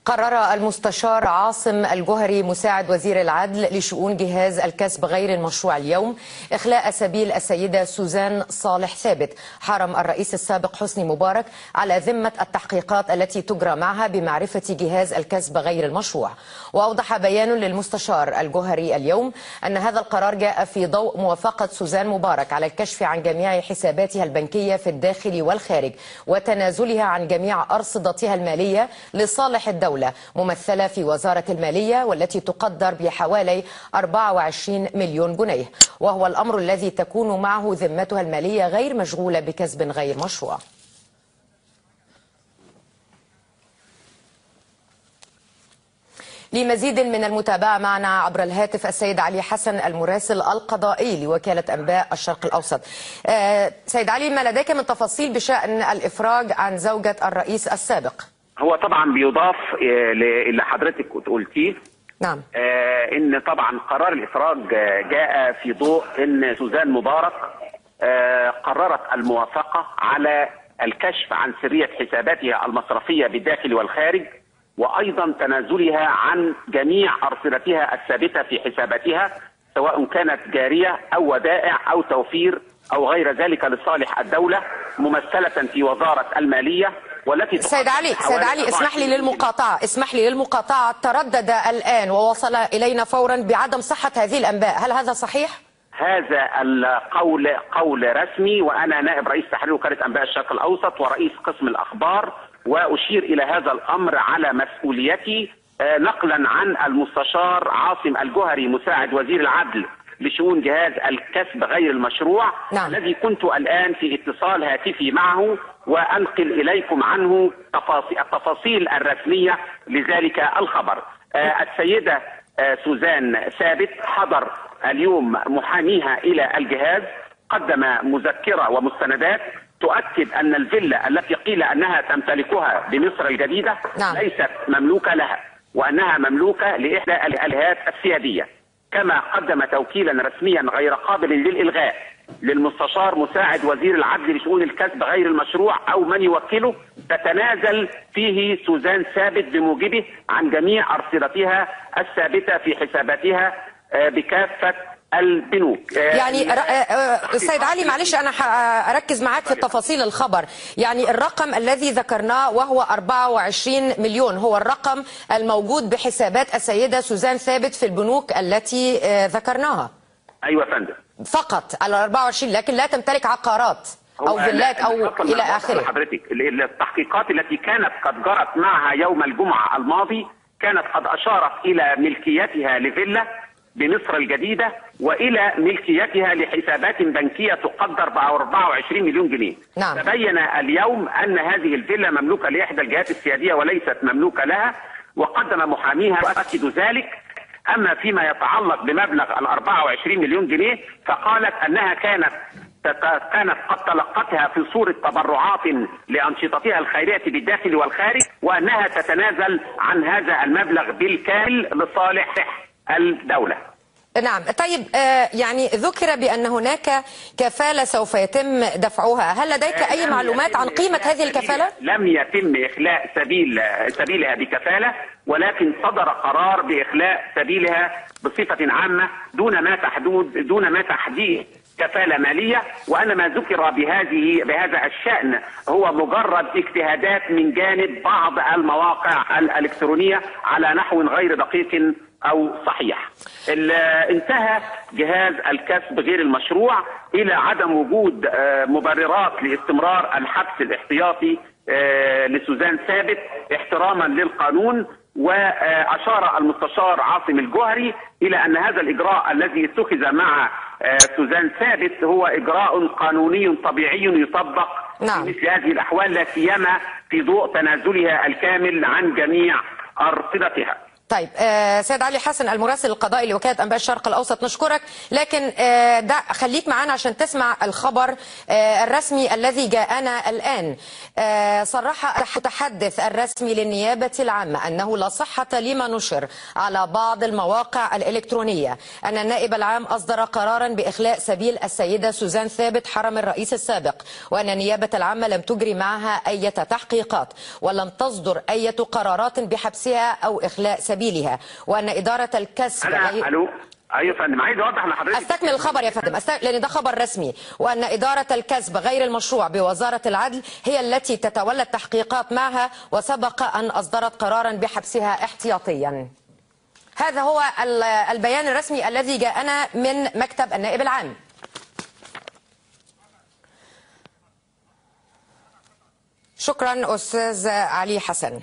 قرر المستشار عاصم الجوهري مساعد وزير العدل لشؤون جهاز الكسب غير المشروع اليوم إخلاء سبيل السيدة سوزان صالح ثابت حرم الرئيس السابق حسني مبارك على ذمة التحقيقات التي تجرى معها بمعرفة جهاز الكسب غير المشروع. وأوضح بيان للمستشار الجوهري اليوم أن هذا القرار جاء في ضوء موافقة سوزان مبارك على الكشف عن جميع حساباتها البنكية في الداخل والخارج وتنازلها عن جميع أرصدتها المالية لصالح الدولة ممثلة في وزارة المالية والتي تقدر بحوالي 24 مليون جنيه، وهو الأمر الذي تكون معه ذمتها المالية غير مشغولة بكسب غير مشروع. لمزيد من المتابعة معنا عبر الهاتف السيد علي حسن المراسل القضائي لوكالة أنباء الشرق الأوسط. سيد علي، ما لديك من تفاصيل بشأن الإفراج عن زوجة الرئيس السابق؟ هو طبعا بيضاف اللي حضرتك قلتيه. نعم. ان طبعا قرار الافراج جاء في ضوء ان سوزان مبارك قررت الموافقه على الكشف عن سريه حساباتها المصرفيه بالداخل والخارج، وايضا تنازلها عن جميع ارصدتها الثابته في حساباتها سواء كانت جاريه او ودائع او توفير او غير ذلك لصالح الدوله ممثله في وزاره الماليه والتي سيد علي اسمح لي للمقاطعة تردد الآن ووصل إلينا فورا بعدم صحة هذه الأنباء، هل هذا صحيح؟ هذا القول قول رسمي، وأنا نائب رئيس تحرير وكالة أنباء الشرق الأوسط ورئيس قسم الأخبار، وأشير إلى هذا الأمر على مسؤوليتي نقلا عن المستشار عاصم الجوهري مساعد وزير العدل لشؤون جهاز الكسب غير المشروع. نعم. الذي كنت الآن في اتصال هاتفي معه وأنقل إليكم عنه التفاصيل الرسمية لذلك الخبر. السيدة سوزان ثابت حضر اليوم محاميها إلى الجهاز، قدم مذكرة ومستندات تؤكد أن الفيلا التي قيل أنها تمتلكها بمصر الجديدة نعم. ليست مملوكة لها، وأنها مملوكة لإحدى الجهات السيادية. كما قدم توكيلا رسميا غير قابل للإلغاء للمستشار مساعد وزير العدل لشؤون الكسب غير المشروع أو من يوكله تتنازل فيه سوزان ثابت بموجبه عن جميع أرصدتها الثابتة في حساباتها بكافة البنوك. يعني سيد علي، معلش أنا أركز معاك في تفاصيل الخبر. يعني الرقم الذي ذكرناه وهو 24 مليون هو الرقم الموجود بحسابات السيدة سوزان ثابت في البنوك التي ذكرناها. أيوة فندم، فقط على 24، لكن لا تمتلك عقارات أو فيلات أو إلى آخره. حضرتك التحقيقات التي كانت قد جرت معها يوم الجمعة الماضي كانت قد أشارت إلى ملكيتها لفيلا بمصر الجديدة وإلى ملكيتها لحسابات بنكية تقدر ب 24 مليون جنيه. نعم. تبين اليوم أن هذه الفيلا مملوكة لإحدى الجهات السيادية وليست مملوكة لها، وقدم محاميها يؤكد ذلك. أما فيما يتعلق بمبلغ ال 24 مليون جنيه فقالت أنها كانت قد تلقتها في صورة تبرعات لأنشطتها الخيرية بالداخل والخارج، وأنها تتنازل عن هذا المبلغ بالكامل لصالح الدولة. نعم. طيب، يعني ذكر بأن هناك كفالة سوف يتم دفعها، هل لديك أي معلومات عن قيمة هذه الكفالة؟ لم يتم إخلاء سبيلها بكفالة، ولكن صدر قرار بإخلاء سبيلها بصفة عامة دون ما تحديد كفالة مالية، وأن ما ذكر بهذا الشأن هو مجرد اجتهادات من جانب بعض المواقع الإلكترونية على نحو غير دقيق أو صحيح. انتهى جهاز الكسب غير المشروع إلى عدم وجود مبررات لاستمرار الحبس الاحتياطي لسوزان ثابت احتراما للقانون، وأشار المستشار عاصم الجوهري إلى أن هذا الإجراء الذي اتخذ مع سوزان ثابت هو إجراء قانوني طبيعي يطبق نعم. في مثل هذه الأحوال، لا سيما في ضوء تنازلها الكامل عن جميع أرصدتها. طيب سيد علي حسن المراسل القضائي لوكالة أنباء الشرق الأوسط، نشكرك. لكن خليك معنا عشان تسمع الخبر الرسمي الذي جاءنا الآن. صرح المتحدث الرسمي للنيابة العامة أنه لا صحة لما نشر على بعض المواقع الإلكترونية أن النائب العام أصدر قرارا بإخلاء سبيل السيدة سوزان ثابت حرم الرئيس السابق، وأن النيابة العامة لم تجري معها أي تحقيقات ولم تصدر أي قرارات بحبسها أو إخلاء سبيلها، وأن إدارة الكسب الو ايوه يا فندم، عايز اوضح لحضرتك. استكمل الخبر يا فندم، لان ده خبر رسمي. وان اداره الكسب غير المشروع بوزاره العدل هي التي تتولى التحقيقات معها، وسبق ان اصدرت قرارا بحبسها احتياطيا. هذا هو البيان الرسمي الذي جاءنا من مكتب النائب العام. شكرا استاذ علي حسن.